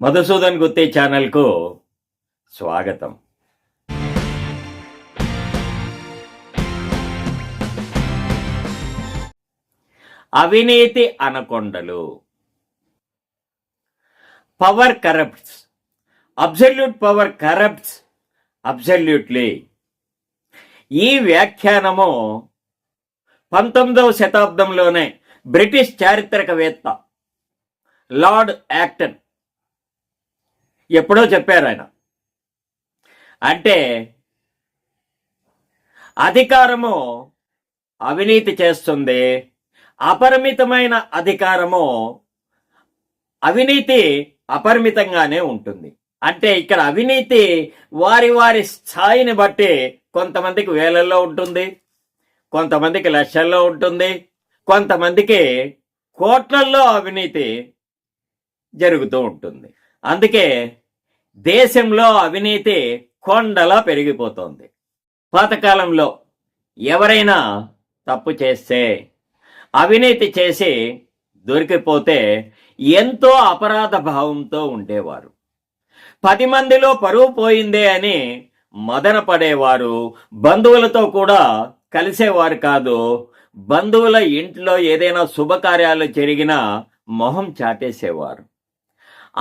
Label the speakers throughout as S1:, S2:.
S1: మధుసూదన్ గుత్తి ఛానల్కు స్వాగతం. అవినీతి అనకొండలు. Power corrupts, absolute power corrupts absolutely. ఈ వ్యాఖ్యానము 19వ శతాబ్దంలోనే బ్రిటిష్ చారిత్రకవేత్త లార్డ్ యాక్టన్ ఎప్పుడో చెప్పారు. ఆయన అంటే అధికారము అవినీతి చేస్తుంది, అపరిమితమైన అధికారము అవినీతి అపరిమితంగానే ఉంటుంది. అంటే ఇక్కడ అవినీతి వారి వారి స్థాయిని బట్టి కొంతమందికి వేలల్లో ఉంటుంది, కొంతమందికి లక్షల్లో ఉంటుంది, కొంతమందికి కోట్లల్లో అవినీతి జరుగుతూ ఉంటుంది. అందుకే దేశంలో అవినీతి కొండలా పెరిగిపోతుంది. పాతకాలంలో ఎవరైనా తప్పు చేస్తే, అవినీతి చేసి దొరికిపోతే ఎంతో అపరాధ భావంతో ఉండేవారు. 10 మందిలో పరువు పోయిందే అని మదన పడేవారు. బంధువులతో కూడా కలిసేవారు కాదు. బంధువుల ఇంట్లో ఏదైనా శుభకార్యాలు జరిగినా మొహం చాటేసేవారు.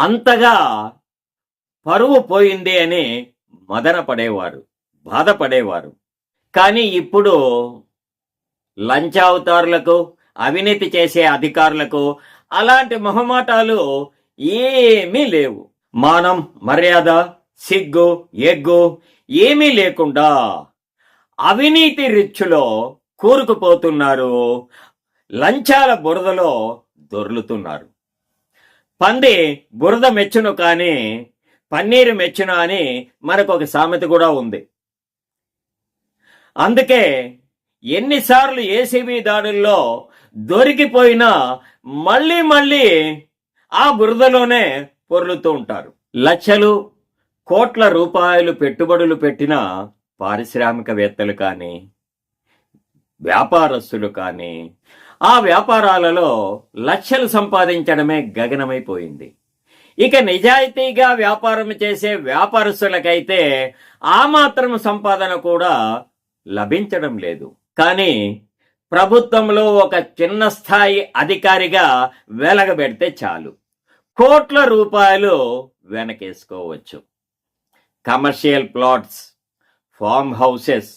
S1: అంతగా పరువు పోయింది అని మదన పడేవారు, బాధపడేవారు. కానీ ఇప్పుడు లంచావతారులకు, అవినీతి చేసే అధికారులకు అలాంటి మొహమాటాలు ఏమీ లేవు. మానం, మర్యాద, సిగ్గు, ఎగ్గు ఏమీ లేకుండా అవినీతి రిచ్చులో కూరుకుపోతున్నారు, లంచాల బురదలో దొర్లుతున్నారు. పంది బురద మెచ్చును కానీ పన్నీరు మెచ్చును అని మనకు ఒక సామెత కూడా ఉంది. అందుకే ఎన్నిసార్లు ఏసీబీ దాడుల్లో దొరికిపోయినా మళ్ళీ మళ్ళీ ఆ బురదలోనే పొర్లుతూ ఉంటారు. లక్షలు, కోట్ల రూపాయలు పెట్టుబడులు పెట్టిన పారిశ్రామికవేత్తలు కానీ, వ్యాపారస్తులు కానీ ఆ వ్యాపారాలలో లక్షలు సంపాదించడమే గగనమైపోయింది. ఇక నిజాయితీగా వ్యాపారం చేసే వ్యాపారస్తులకైతే ఆ మాత్రం సంపాదన కూడా లభించడం లేదు. కానీ ప్రభుత్వంలో ఒక చిన్న స్థాయి అధికారిగా వెలగబెడితే చాలు, కోట్ల రూపాయలు వెనకేసుకోవచ్చు. Commercial plots, farm houses,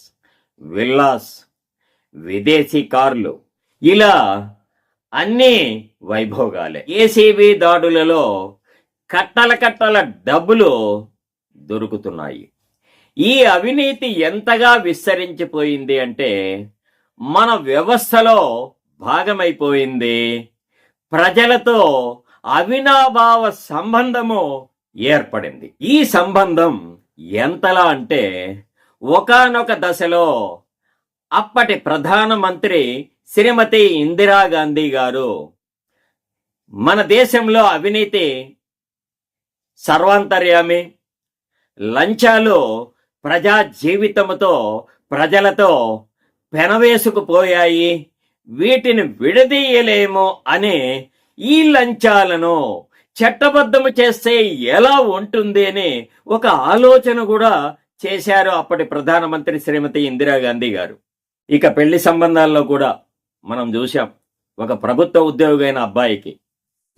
S1: villas, విదేశీ కార్లు, ఇలా అన్నీ వైభోగాలే. ఏసీబీ దాడులలో కట్టల కట్టల డబ్బులు దొరుకుతున్నాయి. ఈ అవినీతి ఎంతగా విస్తరించిపోయింది అంటే మన వ్యవస్థలో భాగమైపోయింది. ప్రజలతో అవినాభావ సంబంధము ఏర్పడింది. ఈ సంబంధం ఎంతలా అంటే ఒకానొక దశలో అప్పటి ప్రధానమంత్రి శ్రీమతి ఇందిరాగాంధీ గారు మన దేశంలో అవినీతి సర్వాంతర్యామి, లంచాలు ప్రజా జీవితంతో ప్రజలతో పెనవేసుకుపోయాయి, వీటిని విడదీయలేము అని ఈ లంచాలను చట్టబద్ధము చేస్తే ఎలా ఉంటుంది అని ఒక ఆలోచన కూడా చేశారు అప్పటి ప్రధానమంత్రి శ్రీమతి ఇందిరాగాంధీ గారు. ఇక పెళ్లి సంబంధాల్లో కూడా మనం చూసాం. ఒక ప్రభుత్వ ఉద్యోగి అయిన అబ్బాయికి,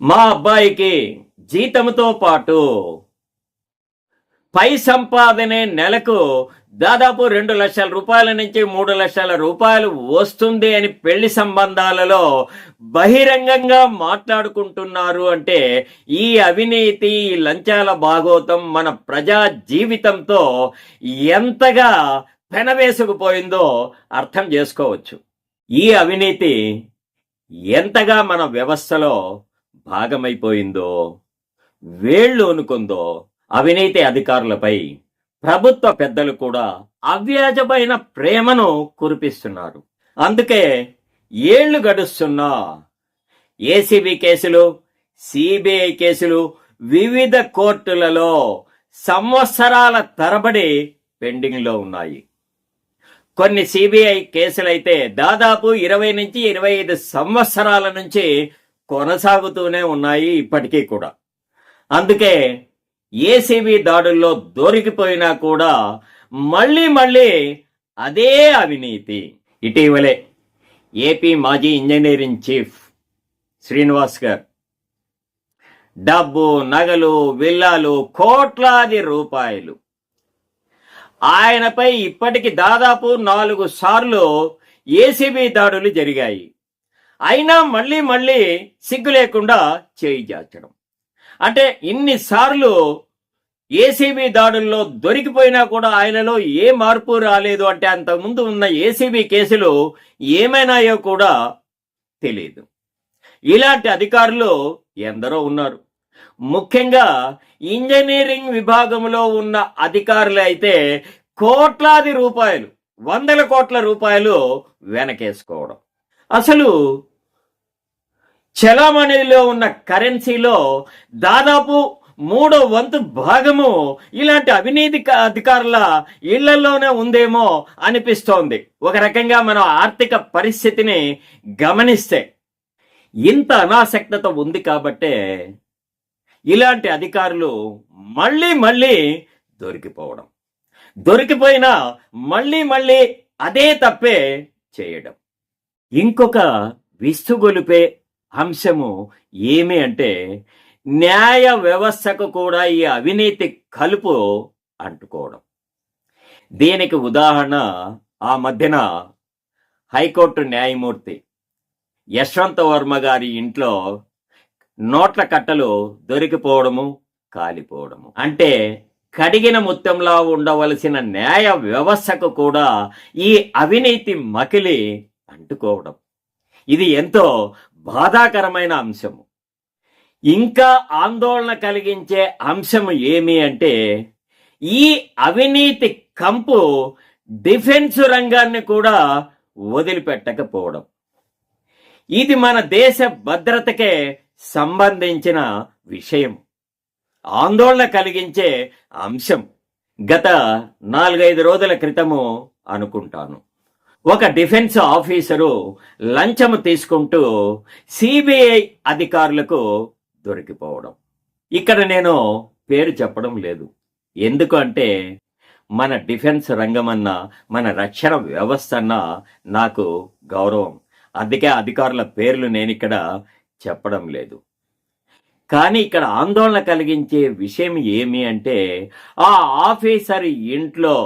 S1: మా అబ్బాయికి జీతంతో పాటు పై సంపాదనే నెలకు దాదాపు 2 లక్షల రూపాయల నుంచి 3 లక్షల రూపాయలు వస్తుంది అని పెళ్లి సంబంధాలలో బహిరంగంగా మాట్లాడుకుంటున్నారు. అంటే ఈ అవినీతి, ఈ లంచాల భాగోతం మన ప్రజా జీవితంతో ఎంతగా పెనవేసుకుపోయిందో అర్థం చేసుకోవచ్చు. ఈ అవినీతి ఎంతగా మన వ్యవస్థలో భాగమైపోయిందో, వేళ్ళు అనుకుందో. అవినీతి అధికారులపై ప్రభుత్వ పెద్దలు కూడా అవ్యాజమైన ప్రేమను కురిపిస్తున్నారు. అందుకే ఏళ్లు గడుస్తున్నా ఏసీబీ కేసులు, సిబిఐ కేసులు వివిధ కోర్టులలో సంవత్సరాల తరబడి పెండింగ్లో ఉన్నాయి. కొన్ని సిబిఐ కేసులైతే దాదాపు 20 నుంచి 25 సంవత్సరాల నుంచి కొనసాగుతూనే ఉన్నాయి ఇప్పటికీ కూడా. అందుకే ఏసీబీ దాడుల్లో దొరికిపోయినా కూడా మళ్ళీ మళ్ళీ అదే అవినీతి. ఇటీవలే ఏపీ మాజీ ఇంజనీరింగ్ చీఫ్ శ్రీనివాస్ గారు డబ్బు, నగలు, విల్లాలు, కోట్లాది రూపాయలు, ఆయనపై ఇప్పటికి దాదాపు 4 సార్లు ఏసీబీ దాడులు జరిగాయి. అయినా మళ్ళీ మళ్ళీ సిగ్గు లేకుండా చేయి జాచడం. అంటే ఇన్నిసార్లు ఏసీబీ దాడుల్లో దొరికిపోయినా కూడా ఆయనలో ఏ మార్పు రాలేదు అంటే అంతకుముందు ఉన్న ఏసీబీ కేసులు ఏమైనాయో కూడా తెలియదు. ఇలాంటి అధికారులు ఎందరో ఉన్నారు. ముఖ్యంగా ఇంజనీరింగ్ విభాగంలో ఉన్న అధికారులు అయితే కోట్లాది రూపాయలు, 100 కోట్ల రూపాయలు వెనకేసుకోవడం. అసలు చలామణిలో ఉన్న కరెన్సీలో దాదాపు 3/4 భాగము ఇలాంటి అవినీతి అధికారుల ఇళ్లలోనే ఉందేమో అనిపిస్తోంది. ఒక రకంగా మనం ఆర్థిక పరిస్థితిని గమనిస్తే ఇంత అనాసక్తత ఉంది కాబట్టే ఇలాంటి అధికారులు మళ్ళీ మళ్ళీ దొరికిపోవడం, దొరికిపోయినా మళ్ళీ మళ్ళీ అదే తప్పే చేయడం. ఇంకొక విస్తుగొలిపే అంశము ఏమి అంటే న్యాయ వ్యవస్థకు కూడా ఈ అవినీతి కలుపు అంటుకోవడం. దీనికి ఉదాహరణ ఆ మధ్యన హైకోర్టు న్యాయమూర్తి యశ్వంత్ వర్మ గారి ఇంట్లో నోట్ల కట్టలు దొరికిపోవడము, కాలిపోవడము. అంటే కడిగిన ముత్యంలా ఉండవలసిన న్యాయ వ్యవస్థకు కూడా ఈ అవినీతి మకిలి అంటుకోవడం. ఇది ఎంతో బాధాకరమైన అంశము. ఇంకా ఆందోళన కలిగించే అంశం ఏమి అంటే ఈ అవినీతి కంపు డిఫెన్స్ రంగాన్ని కూడా వదిలిపెట్టకపోవడం. ఇది మన దేశ భద్రతకే సంబంధించిన విషయం, ఆందోళన కలిగించే అంశం. గత 4-5 రోజుల క్రితము అనుకుంటాను, ఒక డిఫెన్స్ ఆఫీసరు లంచము తీసుకుంటూ సిబిఐ అధికారులకు దొరికిపోవడం. ఇక్కడ నేను పేరు చెప్పడం లేదు, ఎందుకు అంటే మన డిఫెన్స్ రంగమన్నా మన రక్షణ వ్యవస్థ అన్నా నాకు గౌరవం. అందుకే అధికారుల పేర్లు నేను ఇక్కడ చెప్పడం లేదు. కానీ ఇక్కడ ఆందోళన కలిగించే విషయం ఏమి అంటే ఆ ఆఫీసర్ ఇంట్లో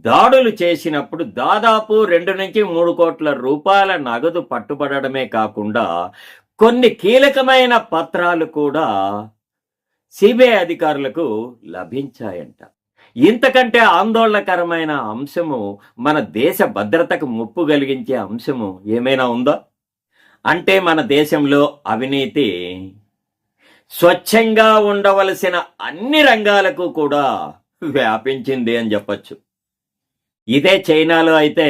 S1: దాడులు చేసినప్పుడు దాదాపు 2-3 కోట్ల రూపాయల నగదు పట్టుబడమే కాకుండా కొన్ని కీలకమైన పత్రాలు కూడా సిబిఐ అధికారులకు లభించాయంట. ఇంతకంటే ఆందోళనకరమైన అంశము, మన దేశ భద్రతకు ముప్పు కలిగించే అంశము ఏమైనా ఉందా? అంటే మన దేశంలో అవినీతి స్వచ్ఛంగా ఉండవలసిన అన్ని రంగాలకు కూడా వ్యాపించింది అని చెప్పచ్చు. ఇదే చైనాలో అయితే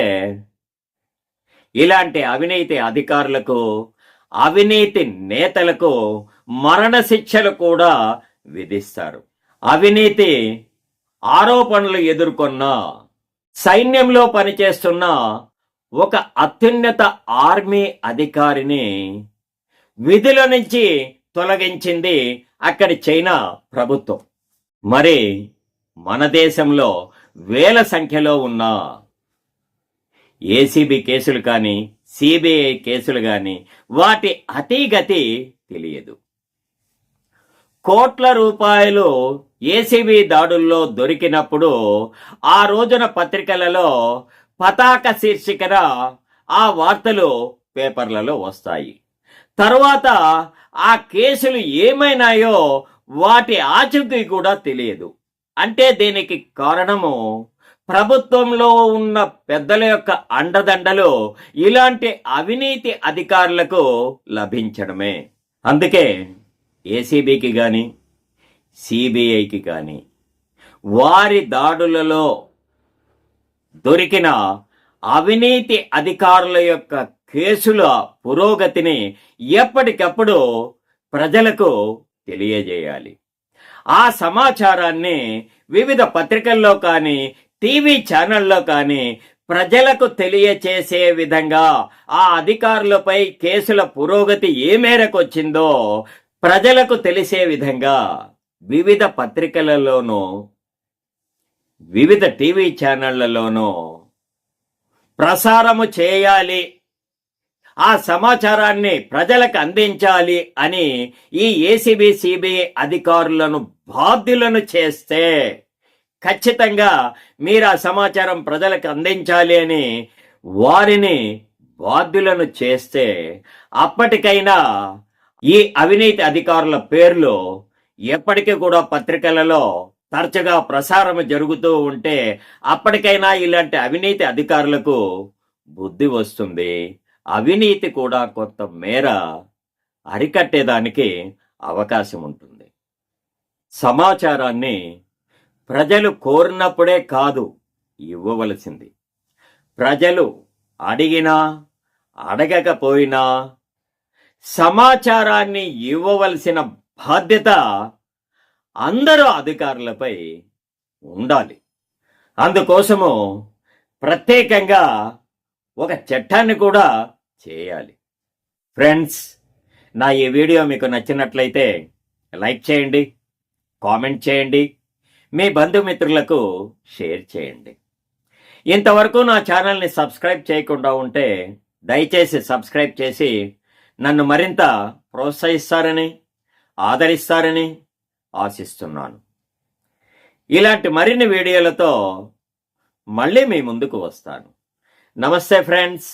S1: ఇలాంటి అవినీతి అధికారులకు, అవినీతి నేతలకు మరణశిక్షలు కూడా విధిస్తారు. అవినీతి ఆరోపణలు ఎదుర్కొన్న సైన్యంలో పనిచేస్తున్న ఒక అత్యున్నత ఆర్మీ అధికారిని విధుల నుంచి తొలగించింది అక్కడి చైనా ప్రభుత్వం. మరి మన దేశంలో వేల సంఖ్యలో ఉన్న ఏసీబీ కేసులు కానీ సిబిఐ కేసులు కానీ వాటి అతిగతి తెలియదు. కోట్ల రూపాయలు ఏసీబీ దాడుల్లో దొరికినప్పుడు ఆ రోజున పత్రికలలో పతాక శీర్షికన ఆ వార్తలు పేపర్లలో వస్తాయి. తరువాత ఆ కేసులు ఏమైనాయో వాటి ఆచూకీ కూడా తెలియదు. అంటే దీనికి కారణము ప్రభుత్వంలో ఉన్న పెద్దల యొక్క అండదండలు ఇలాంటి అవినీతి అధికారులకు లభించడమే. అందుకే ఏసీబీకి కానీ సిబిఐకి కానీ వారి దాడులలో దొరికిన అవినీతి అధికారుల యొక్క కేసుల పురోగతిని ఎప్పటికప్పుడు ప్రజలకు తెలియజేయాలి. ఆ సమాచారాన్ని వివిధ పత్రికల్లో కానీ టీవీ ఛానల్లో కానీ ప్రజలకు తెలియచేసే విధంగా ఆ అధికారులపై కేసుల పురోగతి ఏ మేరకు వచ్చిందో ప్రజలకు తెలిసే విధంగా వివిధ పత్రికలలోనూ వివిధ టీవీ ఛానళ్లలోనూ ప్రసారము చేయాలి, ఆ సమాచారాన్ని ప్రజలకు అందించాలి అని ఈ ఏసీబీ సిబిఐ అధికారులను బాధ్యులను చేస్తే, ఖచ్చితంగా మీరు ఆ సమాచారం ప్రజలకు అందించాలి అని వారిని బాధ్యులను చేస్తే, అప్పటికైనా ఈ అవినీతి అధికారుల పేర్లు ఎప్పటికీ కూడా పత్రికలలో తరచుగా ప్రసారం జరుగుతూ ఉంటే, అప్పటికైనా ఇలాంటి అవినీతి అధికారులకు బుద్ధి వస్తుంది. అవినీతి కూడా కొంత మేర అరికట్టేదానికి అవకాశం ఉంటుంది. సమాచారాన్ని ప్రజలు కోరినప్పుడే కాదు ఇవ్వవలసింది. ప్రజలు అడిగినా అడగకపోయినా సమాచారాన్ని ఇవ్వవలసిన బాధ్యత అందరూ అధికారులపై ఉండాలి. అందుకోసము ప్రత్యేకంగా ఒక చట్టాన్ని కూడా చేయాలి. ఫ్రెండ్స్, నా ఈ వీడియో మీకు నచ్చినట్లయితే లైక్ చేయండి, కామెంట్ చేయండి, మీ బంధుమిత్రులకు షేర్ చేయండి. ఇంతవరకు నా ఛానల్ని సబ్స్క్రైబ్ చేయకుండా ఉంటే దయచేసి సబ్స్క్రైబ్ చేసి నన్ను మరింత ప్రోత్సహిస్తారని, ఆదరిస్తారని ఆశిస్తున్నాను. ఇలాంటి మరిన్ని వీడియోలతో మళ్ళీ మీ ముందుకు వస్తాను. నమస్తే ఫ్రెండ్స్.